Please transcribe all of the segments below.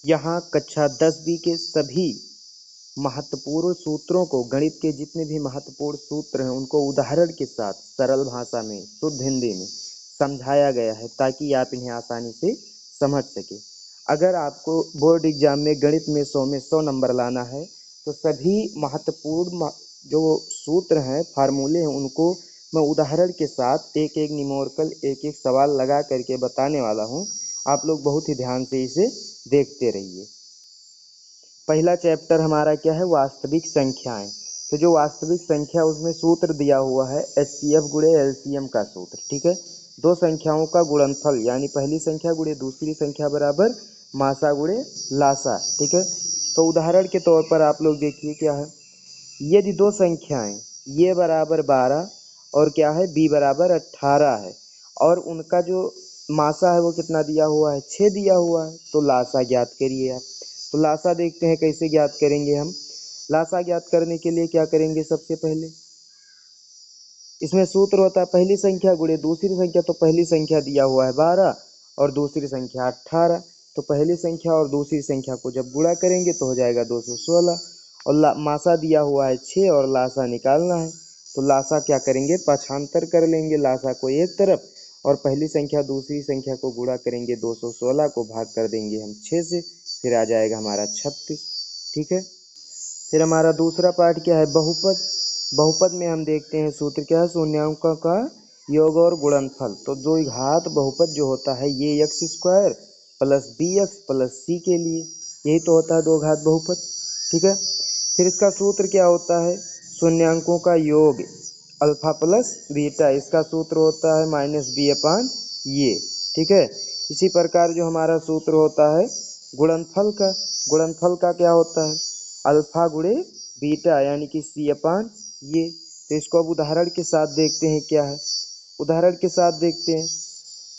यहाँ कक्षा 10वीं के सभी महत्वपूर्ण सूत्रों को, गणित के जितने भी महत्वपूर्ण सूत्र हैं उनको उदाहरण के साथ सरल भाषा में, शुद्ध हिंदी में समझाया गया है ताकि आप इन्हें आसानी से समझ सके। अगर आपको बोर्ड एग्जाम में गणित में 100 में 100 नंबर लाना है तो सभी महत्वपूर्ण जो सूत्र हैं, फार्मूले हैं, उनको मैं उदाहरण के साथ एक एक न्यूमेरिकल, एक एक सवाल लगा करके बताने वाला हूँ। आप लोग बहुत ही ध्यान से इसे देखते रहिए। पहला चैप्टर हमारा क्या है? वास्तविक संख्याएं। तो जो वास्तविक संख्या उसमें सूत्र दिया हुआ है HCF गुणे LCM का सूत्र, ठीक है। दो संख्याओं का गुणनफल यानी पहली संख्या गुणे दूसरी संख्या बराबर मासा गुणे लासा, ठीक है। तो उदाहरण के तौर पर आप लोग देखिए क्या है। यदि दो संख्याएं ये बराबर 12 और क्या है B बराबर 18 है और उनका जो मासा है वो कितना दिया हुआ है? 6 दिया हुआ है। तो लासा ज्ञात करिए आप। तो लासा देखते हैं कैसे ज्ञात करेंगे हम। लासा ज्ञात करने के लिए क्या करेंगे? सबसे पहले इसमें सूत्र होता है पहली संख्या गुणे दूसरी संख्या। तो पहली संख्या दिया हुआ है 12 और दूसरी संख्या 18। तो पहली संख्या और दूसरी संख्या को जब गुणा करेंगे तो हो जाएगा 216 और मासा दिया हुआ है 6 और लासा निकालना है। तो लासा क्या करेंगे? पाछांतर कर लेंगे लासा को एक तरफ और पहली संख्या दूसरी संख्या को गुणा करेंगे 216 को भाग कर देंगे हम 6 से, फिर आ जाएगा हमारा 36, ठीक है। फिर हमारा दूसरा पार्ट क्या है? बहुपद। बहुपद में हम देखते हैं सूत्र क्या है? शून्यांकों का योग और गुणनफल। तो दो घात बहुपद जो होता है ये x square plus b x plus c के लिए, यही तो होता है दो घात बहुपद, ठीक है। फिर इसका सूत्र क्या होता है? शून्यांकों का योग अल्फा प्लस बीटा, इसका सूत्र होता है माइनस बी अपान ये, ठीक है। इसी प्रकार जो हमारा सूत्र होता है गुणनफल का, गुणनफल का क्या होता है? अल्फा गुणे बीटा यानी कि सी अपान ये। तो इसको अब उदाहरण के साथ देखते हैं क्या है। उदाहरण के साथ देखते हैं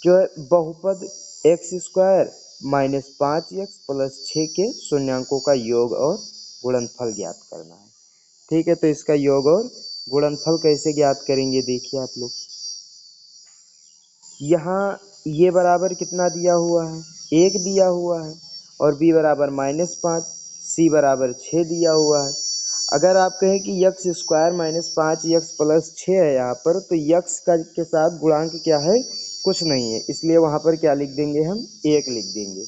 जो है बहुपद x square minus 5x plus 6 के शून्यांकों का योग और गुणनफल ज्ञात करना है, ठीक है। तो इसका योग और गुणनफल कैसे ज्ञात करेंगे देखिए आप लोग। यहाँ ये बराबर कितना दिया हुआ है? 1 दिया हुआ है और b बराबर -5, c बराबर 6 दिया हुआ है। अगर आप कहें कि x square minus 5x plus 6 है यहाँ पर, तो x का के साथ गुणांक क्या है? कुछ नहीं है, इसलिए वहाँ पर क्या लिख देंगे हम? 1 लिख देंगे।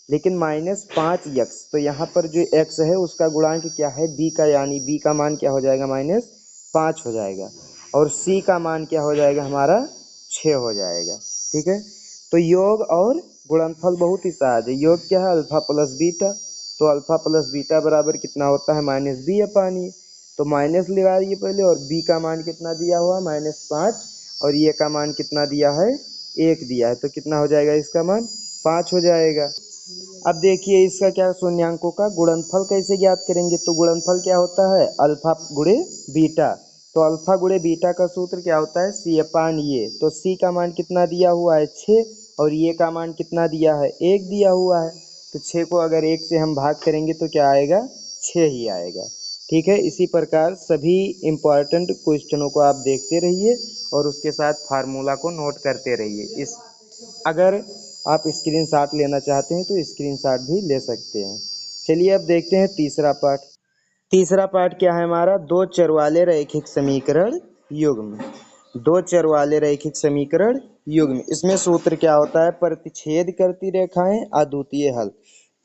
लेकिन -5x, तो यहाँ पर जो x है उसका गुणांक क्या है? b का, यानी b का मान क्या हो जाएगा? -5 हो जाएगा और c का मान क्या हो जाएगा हमारा? 6 हो जाएगा, ठीक है। तो योग और गुणनफल बहुत ही सहज है। योग क्या है? Alpha plus beta. तो अल्फा प्लस बीटा बराबर कितना होता है? माइनस बी अपान ये। तो माइनस लगाइए पहले और बी का मान कितना दिया हुआ? -5 और ये का मान कितना दिया है? 1 दिया है। तो कितना हो जाएगा इसका मान? 5 हो जाएगा। अब देखिए इसका क्या, शून्यांकों का गुणनफल कैसे ज्ञात करेंगे? तो गुणनफल क्या होता है? अल्फा गुणे बीटा। तो अल्फा गुणे बीटा का सूत्र क्या होता है? सी अपान ये। तो सी का मान कितना दिया हुआ है? 6 और ये का मान कितना दिया है? 1 दिया हुआ है। तो 6 को अगर 1 से हम भाग करेंगे तो क्या आएगा? 6 ही आएगा, ठीक है। इसी प्रकार सभी इम्पॉर्टेंट क्वेश्चनों को आप देखते रहिए और उसके साथ फार्मूला को नोट करते रहिए। इस अगर आप स्क्रीनशॉट लेना चाहते हैं तो स्क्रीनशॉट भी ले सकते हैं। चलिए अब देखते हैं तीसरा पार्ट। तीसरा पार्ट क्या है हमारा? दो चर वाले रैखिक समीकरण युग्म। दो चर वाले रैखिक समीकरण युग्म, इसमें सूत्र क्या होता है? प्रतिच्छेद करती रेखाएं अद्वितीय हल।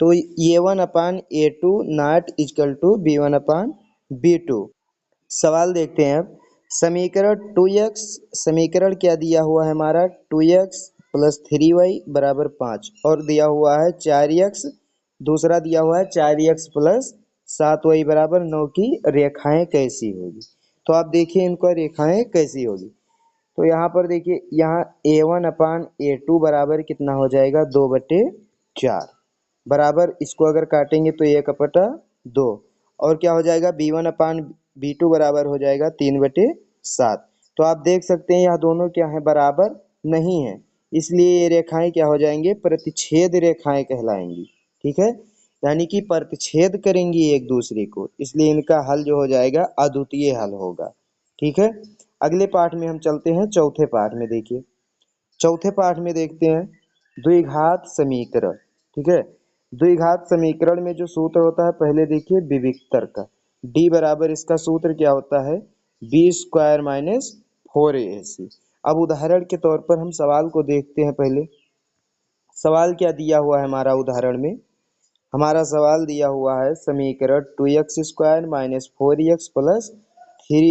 तो a1/a2 not equal to b1/b2। सवाल देखते हैं अब। समीकरण 2x, समीकरण क्या दिया हुआ है हमारा? 2x प्लस 3y बराबर 5 और दिया हुआ है 4x, दूसरा दिया हुआ है 4x प्लस 7y बराबर 9 की रेखाएं कैसी होगी? तो आप देखिए इनको रेखाएं कैसी होगी। तो यहाँ पर देखिए, यहाँ a1/a2 बराबर कितना हो जाएगा? 2/4 बराबर, इसको अगर काटेंगे तो 1/2 और क्या हो जाएगा? b1/b2 बराबर हो जाएगा 3/7। तो आप देख सकते हैं यहाँ दोनों क्या है? बराबर नहीं है, इसलिए ये रेखाएं क्या हो जाएंगे? प्रतिच्छेद रेखाएं कहलाएंगी, ठीक है। यानी कि प्रतिच्छेद करेंगी एक दूसरे को, इसलिए इनका हल जो हो जाएगा अद्वितीय हल होगा, ठीक है। अगले पाठ में हम चलते हैं चौथे पाठ में। देखिए चौथे पाठ में देखते हैं द्विघात समीकरण, ठीक है। द्विघात समीकरण में जो सूत्र होता है पहले देखिए विविक्तर का, डी बराबर इसका सूत्र क्या होता है, बी स्क्वायर माइनस 4ac। अब उदाहरण के तौर पर हम सवाल को देखते हैं। पहले सवाल क्या दिया हुआ है हमारा, उदाहरण में हमारा सवाल दिया हुआ है समीकरण 2x² minus 4x plus 3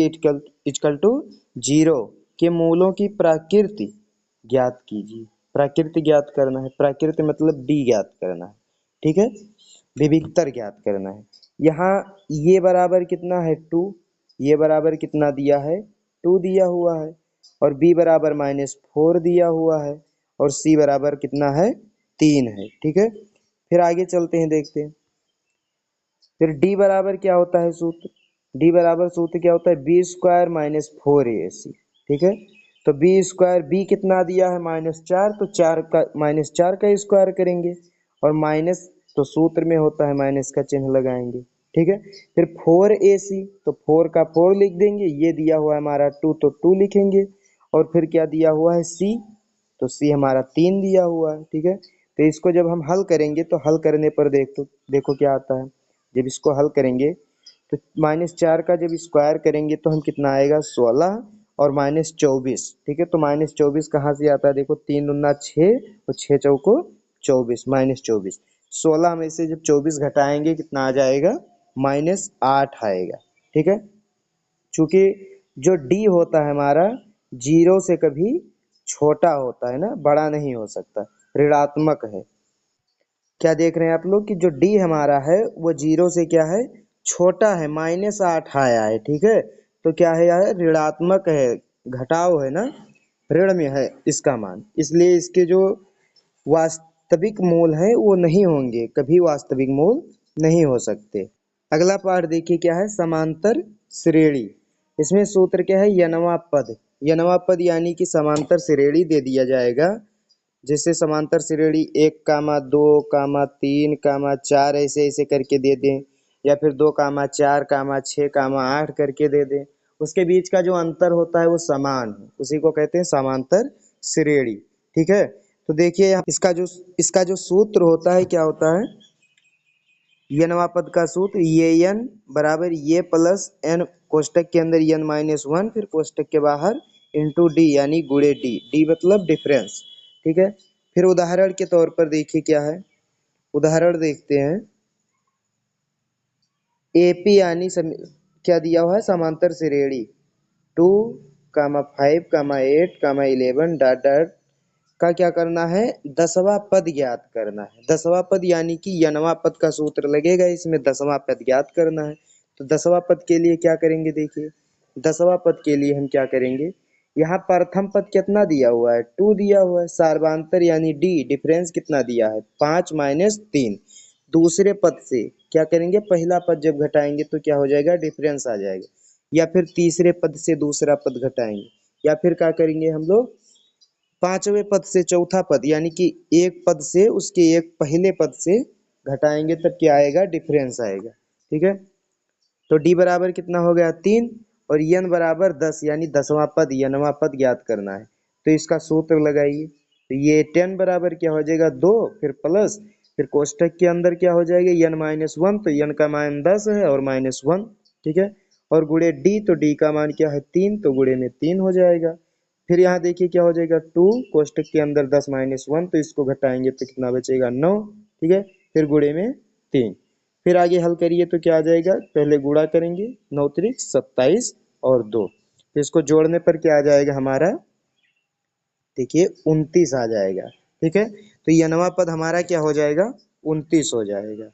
equal to 0 के मूलों की प्रकृति ज्ञात कीजिए। प्रकृति ज्ञात करना है, प्रकृति मतलब डी ज्ञात करना है, ठीक है, विविक्तर ज्ञात करना है। यहाँ ये बराबर कितना है 2, ये बराबर कितना दिया है 2 दिया हुआ है, और b बराबर -4 दिया हुआ है, और c बराबर कितना है 3 है, ठीक है। फिर आगे चलते हैं, देखते हैं फिर d बराबर क्या होता है सूत्र, d बराबर सूत्र क्या होता है बी स्क्वायर माइनस 4ac, ठीक है। तो बी स्क्वायर, बी कितना दिया है -4, तो 4 का -4 का स्क्वायर करेंगे, और माइनस तो सूत्र में होता है माइनस का चिन्ह लगाएंगे, ठीक है। फिर 4ac, तो 4 का 4 लिख देंगे, ये दिया हुआ है हमारा 2 तो 2 लिखेंगे, और फिर क्या दिया हुआ है c, तो c हमारा 3 दिया हुआ है, ठीक है। तो इसको जब हम हल करेंगे तो हल करने पर देखो क्या आता है। जब इसको हल करेंगे तो -4 का जब स्क्वायर करेंगे तो हम कितना आएगा 16, और -24, ठीक है। तो -24 कहाँ से आता है, देखो 3 दूना 6 और 6 चौको 24, -24। 16 में से जब 24 घटाएंगे कितना आ जाएगा, -8 आएगा, ठीक है। चूंकि जो डी होता है हमारा 0 से कभी छोटा होता है ना, बड़ा नहीं हो सकता, ऋणात्मक है। क्या देख रहे हैं आप लोग कि जो डी हमारा है वो 0 से क्या है, छोटा है, -8 आया है, ठीक है। तो क्या है, यह ऋणात्मक है, घटाव है ना, ऋण में है इसका मान, इसलिए इसके जो वास्तविक मूल है वो नहीं होंगे, कभी वास्तविक मूल नहीं हो सकते। अगला पार्ट देखिए क्या है, समांतर श्रेणी। इसमें सूत्र क्या है, यनवा पद। यनवा पद यानी कि समांतर श्रेणी दे दिया जाएगा, जैसे समांतर श्रेणी 1,2,3,4 ऐसे ऐसे करके दे दें, या फिर 2,4,6,8 करके दे दें। उसके बीच का जो अंतर होता है वो समान है, उसी को कहते हैं समांतर श्रेणी, ठीक है। तो देखिए इसका जो सूत्र होता है क्या होता है, यनवा पद का सूत्र ये n बराबर ये प्लस n कोष्टक के अंदर n-1, फिर कोष्टक के बाहर इंटू डी यानी गुणे डी, डी मतलब डिफरेंस, ठीक है। फिर उदाहरण के तौर पर देखिए क्या है, उदाहरण देखते हैं। एपी यानी क्या दिया हुआ है, समांतर श्रेणी 2,5,8,11 डॉट डॉट का क्या करना है, 10वां पद ज्ञात करना है। 10वां पद यानी कि यनवा पद का सूत्र लगेगा, इसमें 10वां पद ज्ञात करना है। तो 10वां पद के लिए क्या करेंगे, देखिए 10वां पद के लिए हम क्या करेंगे, यहाँ प्रथम पद कितना दिया हुआ है 2 दिया हुआ है, सार्वधातर यानी डी डिफरेंस कितना दिया है 5-3। दूसरे पद से क्या करेंगे, पहला पद जब घटाएंगे तो क्या हो जाएगा, डिफरेंस आ जाएगा, या फिर तीसरे पद से दूसरा पद घटाएंगे, या फिर क्या करेंगे हम लोग, पांचवें पद से चौथा पद यानी कि एक पद से उसके एक पहले पद से घटाएंगे, तब क्या आएगा, डिफरेंस आएगा, ठीक है। तो डी बराबर कितना हो गया 3, और यन बराबर 10 यानी 10वां पद यनवा पद ज्ञात करना है। तो इसका सूत्र लगाइए, तो ये 10 बराबर क्या हो जाएगा 2, फिर प्लस, फिर कोष्टक के अंदर क्या हो जाएगा n-1, तो n का मान 10 है और -1, ठीक है। और गुणे डी, तो डी का मान क्या है 3, तो गुणे में 3 हो जाएगा। फिर यहाँ देखिए क्या हो जाएगा 2 कोष्टक के अंदर 10-1, तो इसको घटाएंगे तो कितना बचेगा 9, ठीक है। फिर गुणे में 3, फिर आगे हल करिए तो क्या आ जाएगा, पहले गुणा करेंगे 9 त्रिक 27 और 2, तो इसको जोड़ने पर क्या आ जाएगा हमारा, देखिए 29 आ जाएगा, ठीक है। तो यनवा पद हमारा क्या हो जाएगा 29 हो जाएगा।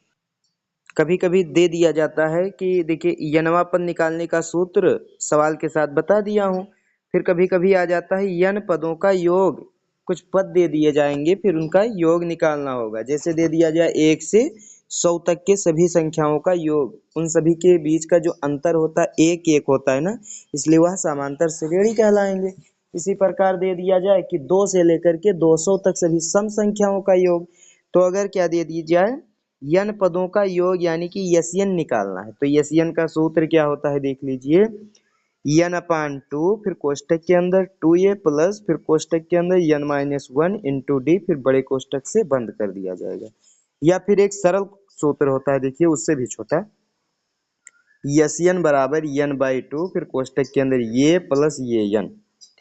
कभी कभी दे दिया जाता है कि देखिए यनवा पद निकालने का सूत्र सवाल के साथ बता दिया हूँ। फिर कभी कभी आ जाता है यन पदों का योग, कुछ पद दे दिए जाएंगे फिर उनका योग निकालना होगा। जैसे दे दिया जाए 1 से 100 तक के सभी संख्याओं का योग, उन सभी के बीच का जो अंतर होता है 1-1 होता है ना, इसलिए वह समांतर श्रेणी कहलाएंगे। इसी प्रकार दे दिया जाए कि 2 से लेकर के 200 तक सभी सम संख्याओं का योग, तो अगर क्या दे दी जाए यन पदों का योग यानी कि यसियन निकालना है, तो यसियन का सूत्र क्या होता है देख लीजिए, n/2 फिर कोष्टक के अंदर 2a प्लस फिर कोष्टक के अंदर n-1 इंटू डी, फिर बड़े कोष्टक से बंद कर दिया जाएगा। या फिर एक सरल सूत्र होता है, देखिए उससे भी छोटा, यस एन बराबर एन बाई टू, फिर कोष्टक के अंदर ये प्लस ये एन।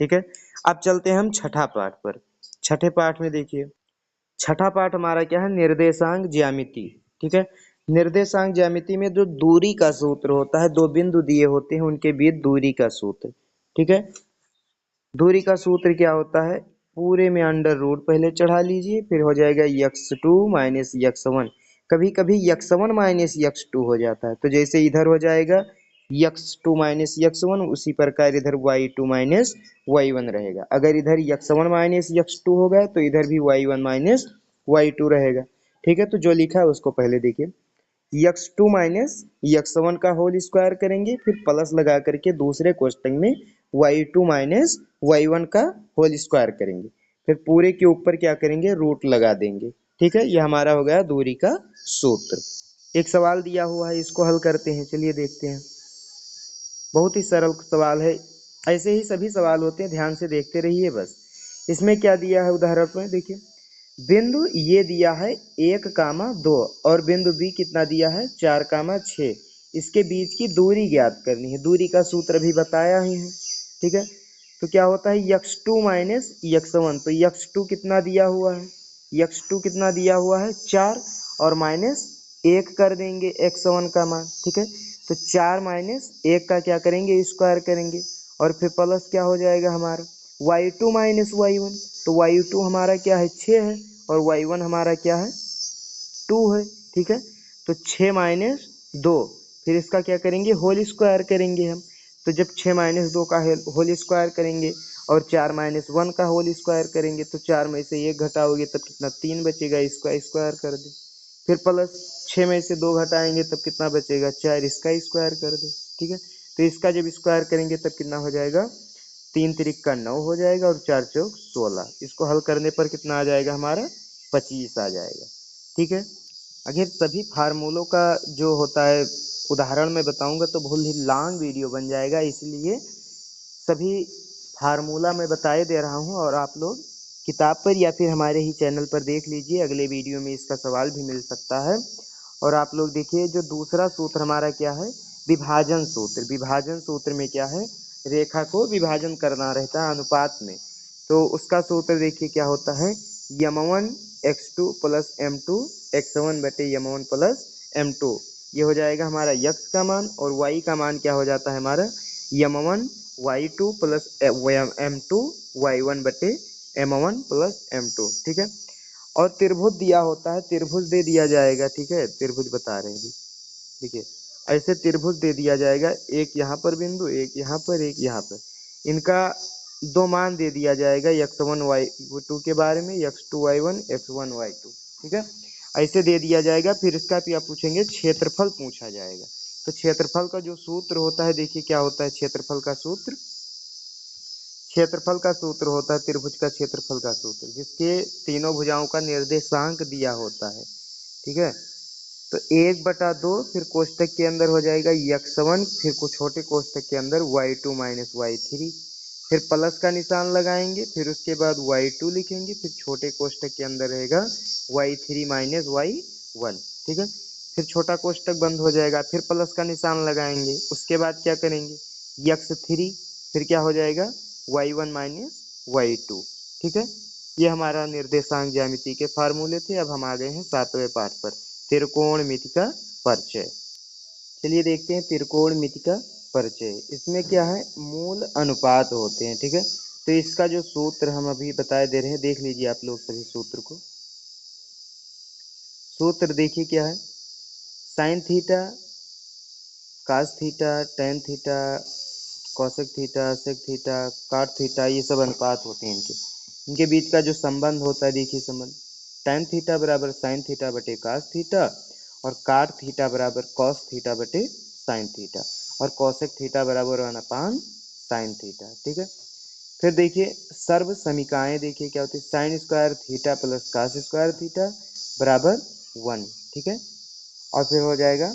ठीक है, अब चलते हैं हम छठा पाठ पर। छठे पाठ में देखिए, छठा पाठ हमारा क्या है, निर्देशांक ज्यामिति। ठीक है, निर्देशांक ज्यामिति में जो दूरी का सूत्र होता है, दो बिंदु दिए होते हैं उनके बीच दूरी का सूत्र। ठीक है, दूरी का सूत्र क्या होता है, पूरे में अंडर रूट पहले चढ़ा लीजिए, फिर हो जाएगा x2 माइनस x1। कभी कभी x1 माइनस x2 हो जाता है, तो जैसे इधर हो जाएगा x2 माइनस x1, उसी प्रकार इधर y2 माइनस y1 रहेगा। अगर इधर x1 माइनस x2 हो गया तो इधर भी y1 माइनस y2 रहेगा। ठीक है, तो जो लिखा है उसको पहले देखिए, x2 माइनस x1 का होल स्क्वायर करेंगे, फिर प्लस लगा करके दूसरे क्वेश्चन में y2 माइनस y1 का होल स्क्वायर करेंगे, फिर पूरे के ऊपर क्या करेंगे, रूट लगा देंगे। ठीक है, ये हमारा हो गया दूरी का सूत्र। एक सवाल दिया हुआ है, इसको हल करते हैं, चलिए देखते हैं। बहुत ही सरल सवाल है, ऐसे ही सभी सवाल होते हैं, ध्यान से देखते रहिए बस। इसमें क्या दिया है उदाहरण में देखिए, बिंदु ये दिया है 1,2 और बिंदु बी कितना दिया है 4,6। इसके बीच की दूरी ज्ञात करनी है, दूरी का सूत्र भी बताया ही है। ठीक है, तो क्या होता है x2 माइनस x1, तो x2 कितना दिया हुआ है, x2 कितना दिया हुआ है 4, और माइनस 1 कर देंगे x1 का मान। ठीक है, तो 4 माइनस 1 का क्या करेंगे, स्क्वायर करेंगे, और फिर प्लस क्या हो जाएगा हमारा y2 माइनस y1, तो y2 हमारा क्या है 6 है, और y1 हमारा क्या है 2 है। ठीक है, तो 6 माइनस 2, फिर इसका क्या करेंगे, होल स्क्वायर करेंगे हम। तो जब 6 माइनस 2 का होल स्क्वायर करेंगे और 4 माइनस 1 का होल स्क्वायर करेंगे, तो 4 में से 1 घटाओगे तब कितना 3 बचेगा, इसका स्क्वायर कर दे। फिर प्लस 6 में से 2 घटाएंगे तब कितना बचेगा 4, इसका स्क्वायर कर दे। ठीक है, तो इसका जब स्क्वायर करेंगे तब कितना हो जाएगा, 3 तिरिक का 9 हो जाएगा, और 4 चौक 16। इसको हल करने पर कितना आ जाएगा हमारा 25 आ जाएगा। ठीक है, अगर सभी फार्मूलों का जो होता है उदाहरण में बताऊंगा तो बहुत ही लॉन्ग वीडियो बन जाएगा, इसलिए सभी फार्मूला मैं बताए दे रहा हूं, और आप लोग किताब पर या फिर हमारे ही चैनल पर देख लीजिए, अगले वीडियो में इसका सवाल भी मिल सकता है। और आप लोग देखिए, जो दूसरा सूत्र हमारा क्या है, विभाजन सूत्र। विभाजन सूत्र में क्या है, रेखा को विभाजन करना रहता है अनुपात में, तो उसका सूत्र देखिए क्या होता है, यम1 x2 प्लस m2 x1 बटे यम1 प्लस m2। ये हो जाएगा हमारा x का मान, और y का मान क्या हो जाता है हमारा यम1 y2 प्लस m2 y1 बटे m1 प्लस m2। ठीक है, और त्रिभुज दिया होता है, त्रिभुज दे दिया जाएगा। ठीक है, त्रिभुज बता रहे हैं, देखिए ऐसे त्रिभुज दे दिया जाएगा, एक यहाँ पर बिंदु, एक यहाँ पर, एक यहाँ पर, इनका दो मान दे दिया जाएगा x1 y2 के बारे में, x2 y1 x1 y2। ठीक है, ऐसे दे दिया जाएगा, फिर इसका भी आप पूछेंगे क्षेत्रफल पूछा जाएगा। तो क्षेत्रफल का जो सूत्र होता है, देखिए क्या होता है क्षेत्रफल का सूत्र, क्षेत्रफल का सूत्र होता है त्रिभुज का क्षेत्रफल का सूत्र, जिसके तीनों भुजाओं का निर्देशांक दिया होता है। ठीक है, तो 1/2, फिर कोष्टक के अंदर हो जाएगा x1, फिर कुछ छोटे कोष्टक के अंदर y2 माइनस y3, फिर प्लस का निशान लगाएंगे, फिर उसके बाद y2 लिखेंगे, फिर छोटे कोष्टक के अंदर रहेगा y3 माइनस y1। ठीक है, फिर छोटा कोष्टक बंद हो जाएगा, फिर प्लस का निशान लगाएंगे, उसके बाद क्या करेंगे x3, फिर क्या हो जाएगा y1 माइनस y2। ठीक है, ये हमारा निर्देशांक ज्यामिति के फार्मूले थे। अब हम आ गए हैं 7वें पाठ पर, त्रिकोणमिति का परिचय। चलिए देखते हैं त्रिकोणमिति का परिचय। इसमें क्या है, मूल अनुपात होते हैं। ठीक है, तो इसका जो सूत्र हम अभी बताए दे रहे हैं, देख लीजिए आप लोग सभी सूत्र को। सूत्र देखिए क्या है, sine theta, cos theta, tan theta, cosec theta, sec theta, cot theta, ये सब अनुपात होते हैं इनके। इनके बीच का जो संबंध होता है, देखिए संबंध, टेन थीटा बराबर साइन थीटा बटे कास थीटा, और काट थीटा बराबर कॉस थीटा बटे साइन थीटा, और कॉसेक थीटा बराबर 1/, साइन थीटा। ठीक है, फिर देखिए सर्व समीकरण, देखिए क्या होती है, sine square theta plus cos square theta बराबर 1। ठीक है, और फिर हो जाएगा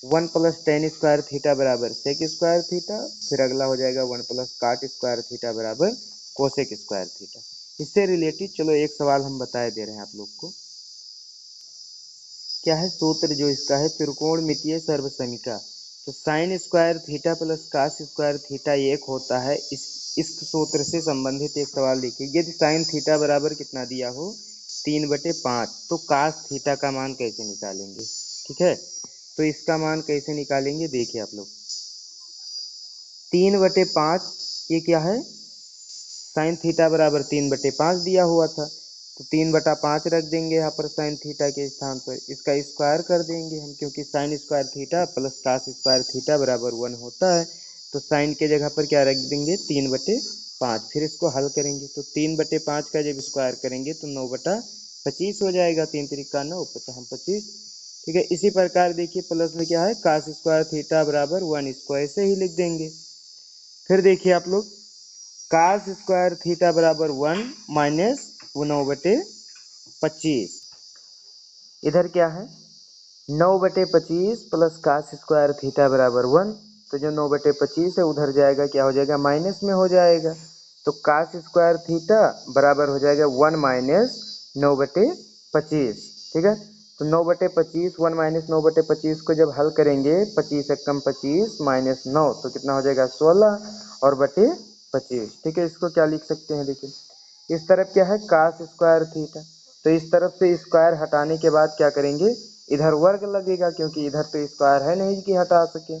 1 प्लस टेन स्क्वायर थीटा बराबर सेक स्क्वायर थीटा, फिर अगला हो जाएगा 1 प्लस काट स्क्वायर थीटा बराबर कोसेक स्क्वायर थीटा। इससे रिलेटेड चलो एक सवाल हम बताए दे रहे हैं आप लोग को। क्या है सूत्र जो इसका है, त्रिकोणमितीय सर्वसमीका। तो sine square theta plus cos square theta एक होता है। इस सूत्र से संबंधित एक सवाल देखिए, यदि साइन थीटा बराबर कितना दिया हो 3/5, तो कास थीटा का मान कैसे निकालेंगे। ठीक है, तो इसका मान कैसे निकालेंगे देखिए आप लोग। 3/5 ये क्या है, साइन थीटा बराबर 3/5 दिया हुआ था, तो 3/5 रख देंगे यहाँ पर साइन थीटा के स्थान पर। इसका स्क्वायर कर देंगे हम, क्योंकि sine square theta plus cos square theta बराबर 1 होता है। तो साइन के जगह पर क्या रख देंगे 3/5। फिर इसको हल करेंगे तो 3/5 का जब स्क्वायर करेंगे तो 9/25 हो जाएगा। 3 3 9 5 25। ठीक है, इसी प्रकार देखिए प्लस में क्या है, कास स्क्वायर थीटा बराबर 1, इसको ऐसे ही लिख देंगे। फिर देखिए आप लोग, कास स्क्वायर थीटा बराबर 1 माइनस 9/25। इधर क्या है 9/25 प्लस कास स्क्वायर थीटा बराबर 1। तो जो 9/25 है उधर जाएगा, क्या हो जाएगा माइनस में हो जाएगा। तो कास स्क्वायर थीटा बराबर हो जाएगा 1 माइनस 9/25। ठीक है, तो 9/25 1 माइनस 9/25 को जब हल करेंगे, 25 एक कम 25 माइनस 9 तो कितना हो जाएगा 16 और बटे 25। ठीक है, इसको क्या लिख सकते हैं देखिए, इस तरफ क्या है कास स्क्वायर थीटा, तो इस तरफ से स्क्वायर हटाने के बाद क्या करेंगे, इधर वर्ग लगेगा, क्योंकि इधर तो स्क्वायर है नहीं कि हटा सके।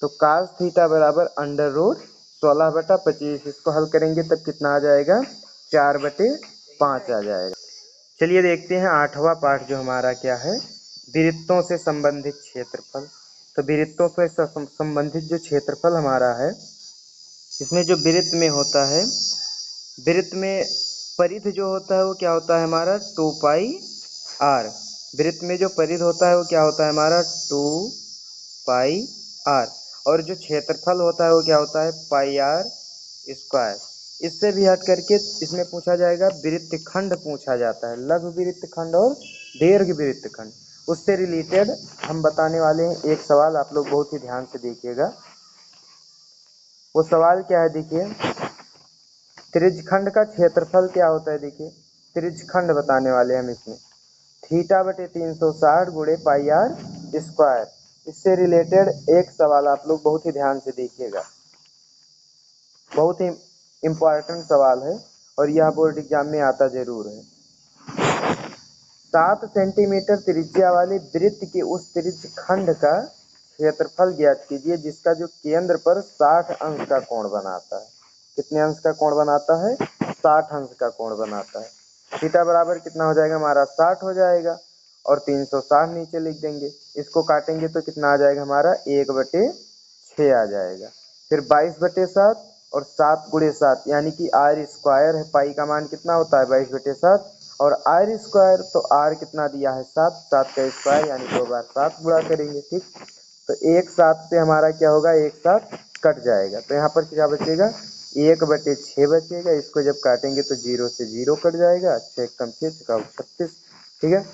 तो कास थीटा बराबर √16/25। इसको हल करेंगे तब कितना आ जाएगा 4/5 आ जाएगा। चलिए देखते हैं 8वां पाठ जो हमारा क्या है, वृत्तों से संबंधित क्षेत्रफल। तो वृत्तों से संबंधित जो क्षेत्रफल हमारा है, इसमें जो वृत्त में होता है, वृत्त में परिध जो होता है वो क्या होता है हमारा 2πr। वृत्त में जो परिध होता है वो क्या होता है हमारा 2πr। और जो क्षेत्रफल होता है वो क्या होता है πr²। इससे भी हट करके इसमें पूछा जाएगा वृत्तखंड पूछा जाता है, लघु वृत्तखंड और दीर्घ वृत्तखंड। उससे रिलेटेड हम बताने वाले हैं एक सवाल, आप लोग बहुत ही ध्यान से देखिएगा। वो सवाल क्या है देखिए, त्रिज्यखंड का क्षेत्रफल क्या होता है। देखिए त्रिज्यखंड बताने वाले हम इसमें, θ/360 गुणे πr²। इससे रिलेटेड एक सवाल आप लोग बहुत ही ध्यान से देखिएगा, बहुत ही इम्पोर्टेंट सवाल है और यह बोर्ड एग्जाम में आता जरूर है। 7 सेंटीमीटर त्रिज्या वाले वृत्त के उस त्रिज्यखंड का क्षेत्रफल ज्ञात कीजिए जिसका जो केंद्र पर 60 अंश का कोण बनाता है। कितने अंश का कोण बनाता है 60 अंश का कोण बनाता है। थीटा बराबर कितना हो जाएगा हमारा 60 हो जाएगा और 360 नीचे लिख देंगे। इसको काटेंगे तो कितना आ जाएगा हमारा 1/6 आ जाएगा। फिर 22/7 और 7 × 7 यानी कि r² है। पाई का मान कितना होता है 22/7 और r², तो r कितना दिया है 7, 7 का स्क्वायर यानी 2 बार 7 गुणा करेंगे। ठीक, तो 1/7 से हमारा क्या होगा 1/7 कट जाएगा, तो यहाँ पर क्या बचेगा 1/6 बचेगा। इसको जब काटेंगे तो 0 से 0 कट जाएगा, 6 कम 6 36। ठीक है,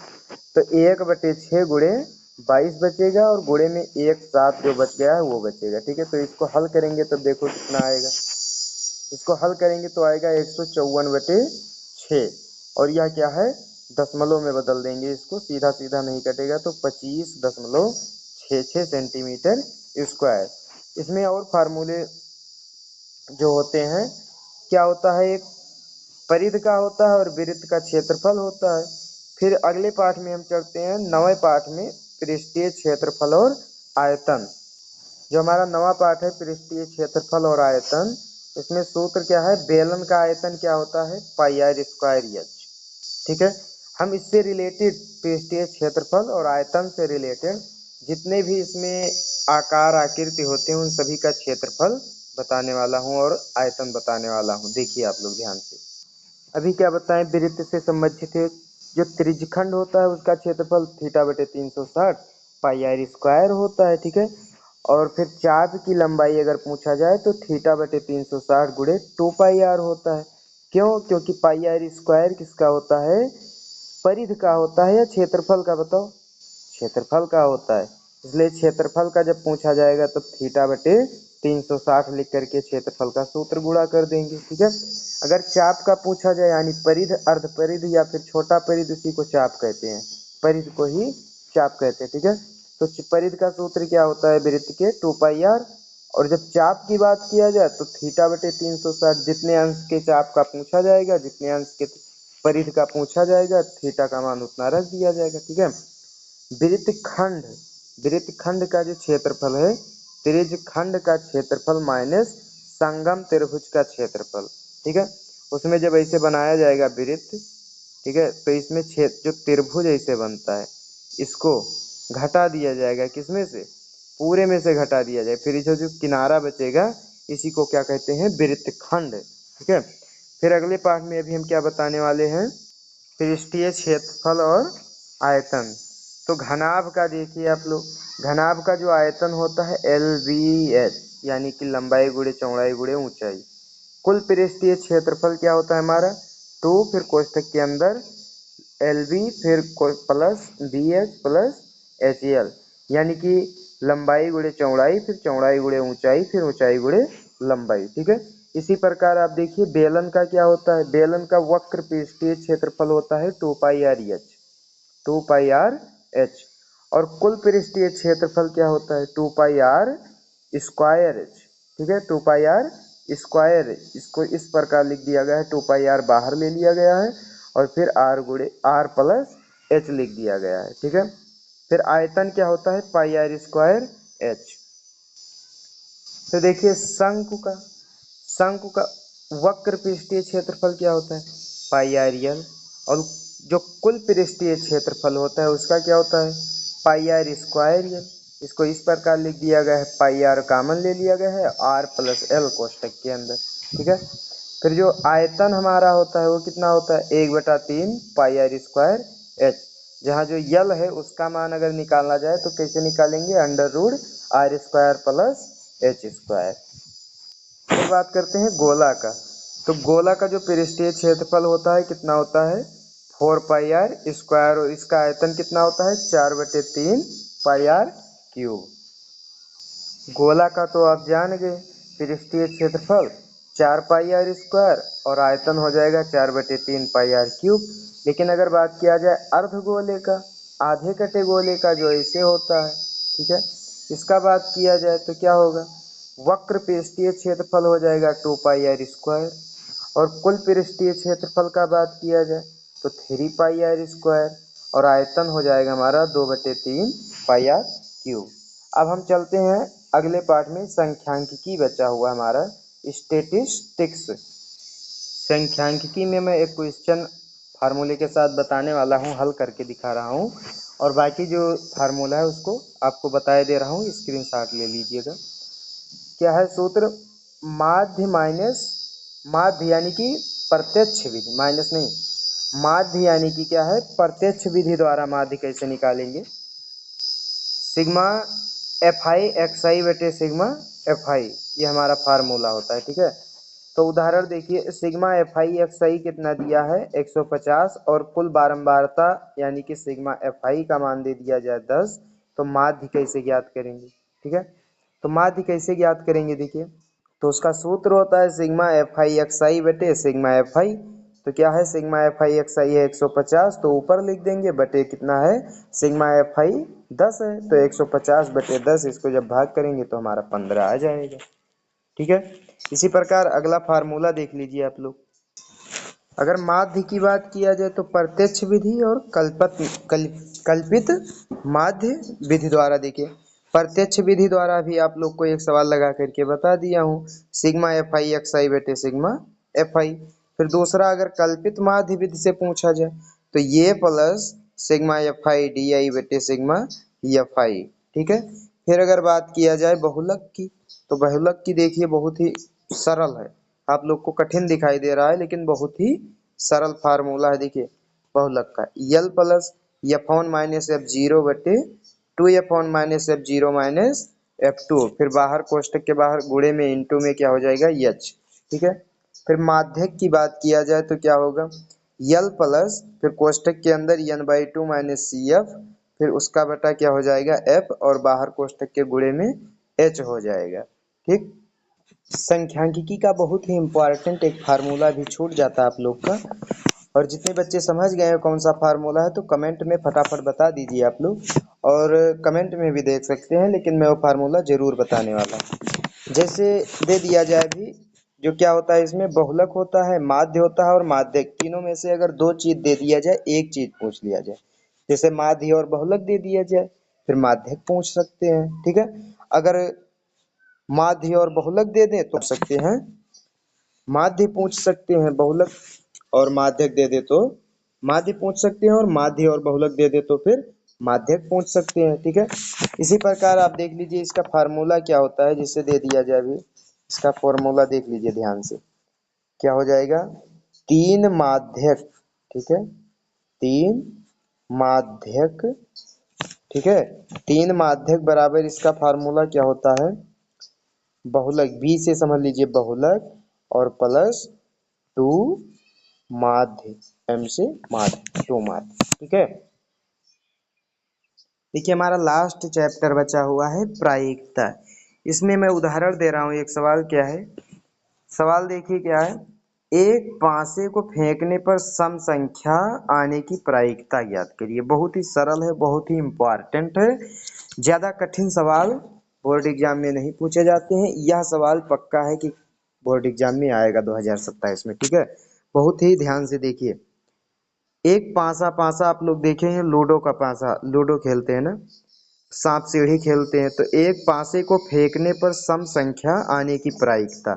तो 1/6 गुणे 22 बचेगा और गुणे में 1/7 जो बच गया है वो बचेगा। ठीक है, तो इसको हल करेंगे तो देखो कितना आएगा, इसको हल करेंगे तो आएगा 154/6 और यह क्या है दशमलव में बदल देंगे इसको, सीधा सीधा नहीं कटेगा तो 25.66 सेंटीमीटर स्क्वायर। इसमें और फार्मूले जो होते हैं, क्या होता है एक परिध का होता है और वृत्त का क्षेत्रफल होता है। फिर अगले पाठ में हम चलते हैं 9वें पाठ में, पृष्ठीय क्षेत्रफल और आयतन। जो हमारा 9वां पाठ है पृष्ठीय क्षेत्रफल और आयतन, इसमें सूत्र क्या है, बेलन का आयतन क्या होता है πr²h। ठीक है, हम इससे रिलेटेड पृष्ठीय क्षेत्रफल और आयतन से रिलेटेड जितने भी इसमें आकार आकृति होते हैं उन सभी का क्षेत्रफल बताने वाला हूँ और आयतन बताने वाला हूँ। देखिए आप लोग ध्यान से, अभी क्या बताएं, वृत्त से संबंधित है जो त्रिज्यखंड होता है उसका क्षेत्रफल θ/360 πr² होता है। ठीक है, और फिर चाप की लंबाई अगर पूछा जाए तो θ/360 गुणे 2πr होता है। क्यों, क्योंकि πr² किसका होता है, परिध का होता है या क्षेत्रफल का, बताओ क्षेत्रफल का होता है। इसलिए क्षेत्रफल का जब पूछा जाएगा तो θ/360 लिख करके क्षेत्रफल का सूत्र गुणा कर देंगे। ठीक है, अगर चाप का पूछा जाए यानी परिध, अर्ध परिध या फिर छोटा परिध, उसी को चाप कहते हैं, परिध को ही चाप कहते हैं, ठीक है। तो परिध का सूत्र क्या होता है वृत्त के 2πr, और जब चाप की बात किया जाए तो थीटा बटे 360, जितने अंश के चाप का पूछा जाएगा, जितने अंश के परिध का पूछा जाएगा, थीटा का मान उतना रख दिया जाएगा, ठीक है। वृत्तखंड, वृत्तखंड का जो क्षेत्रफल है, त्रिज्यखंड का क्षेत्रफल माइनस संगम त्रिभुज का क्षेत्रफल, ठीक है। उसमें जब ऐसे बनाया जाएगा वृत्त, ठीक है, तो इसमें जो त्रिभुज ऐसे बनता है, इसको घटा दिया जाएगा, किसमें से, पूरे में से घटा दिया जाए, फिर इसे जो किनारा बचेगा इसी को क्या कहते हैं, वृत्तखंड, ठीक है। फिर अगले पार्ट में अभी हम क्या बताने वाले हैं, पृष्ठीय क्षेत्रफल और आयतन। तो घनाभ का देखिए आप लोग, घनाभ का जो आयतन होता है LBH, यानी कि लंबाई गुणे चौड़ाई गुणे ऊंचाई। कुल पृष्ठीय क्षेत्रफल क्या होता है हमारा 2, फिर कोष्ठक के अंदर LB, फिर प्लस BH प्लस HL, यानी कि लंबाई गुणे चौड़ाई, फिर चौड़ाई गुणे ऊंचाई, फिर ऊंचाई गुणे लंबाई, ठीक है। इसी प्रकार आप देखिए बेलन का क्या होता है, बेलन का वक्र पृष्ठीय क्षेत्रफल होता है 2πrh, 2πrh, और कुल पृष्ठीय क्षेत्रफल क्या होता है 2πr²h, ठीक है, 2πr², इसको इस प्रकार लिख दिया गया है, 2πr बाहर ले लिया गया है और फिर r प्लस h लिख दिया गया है, ठीक है। फिर आयतन क्या होता है πr²h। तो देखिए शंकु का वक्र पृष्ठीय क्षेत्रफल क्या होता है πrl, और जो कुल पृष्ठीय क्षेत्रफल होता है उसका क्या होता है πr²l। इसको इस प्रकार लिख दिया गया है, πr कॉमन ले लिया गया है, r प्लस l कोष्ठक के अंदर, ठीक है। फिर जो आयतन हमारा होता है वो कितना होता है 1/3 πr²h। जहाँ जो यल है उसका मान अगर निकालना जाए तो कैसे निकालेंगे, √r² प्लस h²। फिर बात करते हैं गोला का। तो गोला का जो पृष्ठीय क्षेत्रफल होता है कितना होता है 4πr², और इसका आयतन कितना होता है 4/3 πr³। गोला का तो आप जान गए, पृष्ठीय क्षेत्रफल 4πr² और आयतन हो जाएगा 4/3 πr³। लेकिन अगर बात किया जाए अर्धगोले का, आधे कटे गोले का जो ऐसे होता है, ठीक है, इसका बात किया जाए तो क्या होगा, वक्र पृष्ठीय क्षेत्रफल हो जाएगा 2πr², और कुल पृष्ठीय क्षेत्रफल का बात किया जाए तो 3πr², और आयतन हो जाएगा हमारा 2/3 πr³। अब हम चलते हैं अगले पार्ट में, संख्यांकिकी बचा हुआ हमारा स्टेटिस्टिक्स। संख्यांकिकी में मैं एक क्वेश्चन फार्मूले के साथ बताने वाला हूँ, हल करके दिखा रहा हूँ, और बाकी जो फार्मूला है उसको आपको बताए दे रहा हूँ, स्क्रीनशॉट ले लीजिएगा। क्या है सूत्र, माध्य माइनस माध्य यानी कि प्रत्यक्ष विधि, माइनस नहीं, माध्य यानी कि क्या है प्रत्यक्ष विधि द्वारा माध्य कैसे निकालेंगे, सिग्मा FI XI बटे सिग्मा FI, ये हमारा फार्मूला होता है, ठीक है। तो उदाहरण देखिए, सिग्मा FI XI कितना दिया है 150, और कुल बारंबारता यानी कि सिग्मा FI का मान दे दिया जाए 10, तो माध्य कैसे ज्ञात करेंगे, ठीक है। तो माध्य कैसे ज्ञात करेंगे देखिए, तो उसका सूत्र होता है सिग्मा FI XI बटे सिग्मा FI। तो क्या है सिग्मा FI XI है 150, तो ऊपर लिख देंगे, बटे कितना है सिग्मा FI 10 है, तो 150 बटे 10, इसको जब भाग करेंगे तो हमारा 15 आ जाएगा, ठीक है। इसी प्रकार अगला फार्मूला देख लीजिए आप लोग। अगर माध्य की बात किया जाए तो प्रत्यक्ष विधि और कल्पित माध्य विधि द्वारा, देखिए प्रत्यक्ष विधि द्वारा भी आप लोग को एक सवाल लगा करके बता दिया हूँ, सिग्मा FI XI बटे सिग्मा FI। फिर दूसरा अगर कल्पित माध्य विधि से पूछा जाए तो ये प्लस सिग्मा FI DI बटे सिग्मा FI, ठीक है। फिर अगर बात किया जाए बहुलक की, तो बहुलक की देखिए बहुत ही सरल है, आप लोग को कठिन दिखाई दे रहा है लेकिन बहुत ही सरल फार्मूला है। देखिए बहुलक का यल प्लस F1 माइनस F0 बटे 2F1 minus F0 minus F2, फिर बाहर कोष्टक के बाहर गुणे में इंटू में क्या हो जाएगा H, ठीक है। फिर माध्यक की बात किया जाए तो क्या होगा यल प्लस फिर कोष्टक के अंदर n/2 माइनस CF, फिर उसका बटा क्या हो जाएगा F, और बाहर कोष्टक के गुणे में H हो जाएगा, ठीक। संख्यांकिकी का बहुत ही इम्पोर्टेंट एक फार्मूला भी छूट जाता है आप लोग का, और जितने बच्चे समझ गए हैं कौन सा फार्मूला है तो कमेंट में फटाफट बता दीजिए आप लोग, और कमेंट में भी देख सकते हैं, लेकिन मैं वो फार्मूला जरूर बताने वाला हूँ। जैसे दे दिया जाए अभी, जो क्या होता है इसमें बहुलक होता है, माध्य होता है और माध्यक, तीनों में से अगर दो चीज दे दिया जाए, एक चीज पूछ लिया जाए। जैसे माध्य और बहुलक दे दिया जाए, फिर माध्यक पूछ सकते हैं, ठीक है। अगर माध्य और बहुलक दे दें तो पूछ सकते हैं, माध्य पूछ सकते हैं, बहुलक और माध्यक दे दे तो माध्य पूछ सकते हैं, और माध्य और बहुलक दे दे तो फिर माध्यक पूछ सकते हैं, ठीक है। इसी प्रकार आप देख लीजिए इसका फार्मूला क्या होता है, जिससे दे दिया जाए अभी, इसका फार्मूला देख लीजिए ध्यान से, क्या हो जाएगा, तीन माध्यक, ठीक है, तीन माध्यक, ठीक है, तीन माध्यक बराबर इसका फार्मूला क्या होता है, बहुलक, बी से समझ लीजिए बहुलक और प्लस टू माध्य, एम से माध्य, टू माध्य, ठीक है। देखिए हमारा लास्ट चैप्टर बचा हुआ है प्रायिकता। इसमें मैं उदाहरण दे रहा हूँ, एक सवाल क्या है, सवाल देखिए क्या है, एक पासे को फेंकने पर सम संख्या आने की प्रायिकता ज्ञात करिए। बहुत ही सरल है, बहुत ही इम्पोर्टेंट है, ज्यादा कठिन सवाल बोर्ड एग्जाम में नहीं पूछे जाते हैं। यह सवाल पक्का है कि बोर्ड एग्जाम में आएगा 2027 में, ठीक है। बहुत ही ध्यान से देखिए, एक पासा, पासा आप लोग देखे हैं, लूडो का पासा, लूडो खेलते हैं ना, सांप सीढ़ी खेलते हैं, तो एक पासे को फेंकने पर सम संख्या आने की प्रायिकता,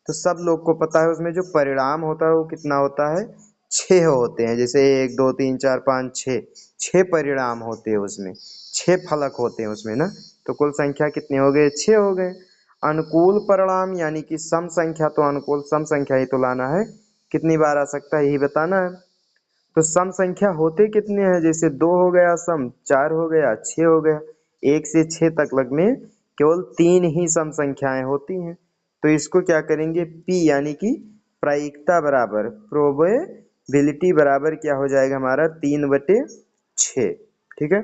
तो सब लोग को पता है उसमें जो परिणाम होता है वो कितना होता है, छह होते हैं। जैसे एक दो तीन चार पाँच छः, छह परिणाम होते हैं उसमें, छह फलक होते हैं उसमें ना, तो कुल संख्या कितने हो गए, छह हो गए। अनुकूल परिणाम यानी कि सम संख्या, तो अनुकूल सम संख्या ही तो लाना है, कितनी बार आ सकता है यही बताना है। तो सम संख्या होते कितने हैं, जैसे दो हो गया सम, चार हो गया, छह हो गया, एक से छह तक लग में केवल तीन ही सम संख्याएं होती हैं। तो इसको क्या करेंगे, पी यानी कि प्रायिकता बराबर प्रोबेबिलिटी बराबर क्या हो जाएगा हमारा, 3/6, ठीक है,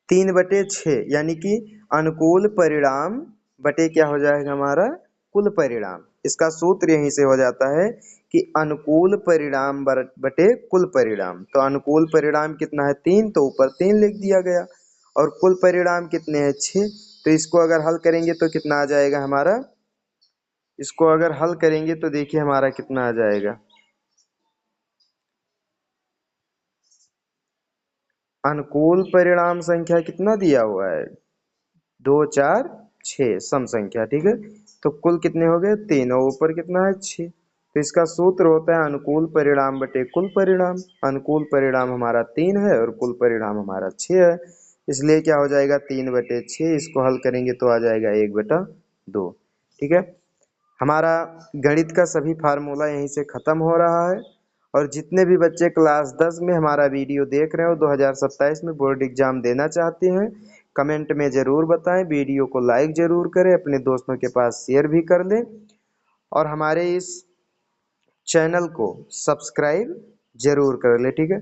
3/6 यानी कि अनुकूल परिणाम बटे क्या हो जाएगा हमारा, कुल परिणाम। इसका सूत्र यहीं से हो जाता है कि अनुकूल परिणाम बटे कुल परिणाम। तो अनुकूल परिणाम कितना है, 3, तो ऊपर 3 लिख दिया गया, और कुल परिणाम कितने हैं, 6। तो इसको अगर हल करेंगे तो कितना आ जाएगा हमारा, इसको अगर हल करेंगे तो देखिए हमारा कितना आ जाएगा, अनुकूल परिणाम संख्या कितना दिया हुआ है, 2 4 6 सम संख्या, ठीक है। तो कुल कितने हो गए, 3, और ऊपर कितना है, 6। तो इसका सूत्र होता है अनुकूल परिणाम बटे कुल परिणाम। अनुकूल परिणाम हमारा 3 है और कुल परिणाम हमारा 6 है, इसलिए क्या हो जाएगा, 3/6। इसको हल करेंगे तो आ जाएगा 1/2, ठीक है। हमारा गणित का सभी फार्मूला यहीं से खत्म हो रहा है। और जितने भी बच्चे क्लास 10 में हमारा वीडियो देख रहे हो, 2027 में बोर्ड एग्जाम देना चाहते हैं, कमेंट में ज़रूर बताएं, वीडियो को लाइक ज़रूर करें, अपने दोस्तों के पास शेयर भी कर दें, और हमारे इस चैनल को सब्सक्राइब जरूर कर ले, ठीक है।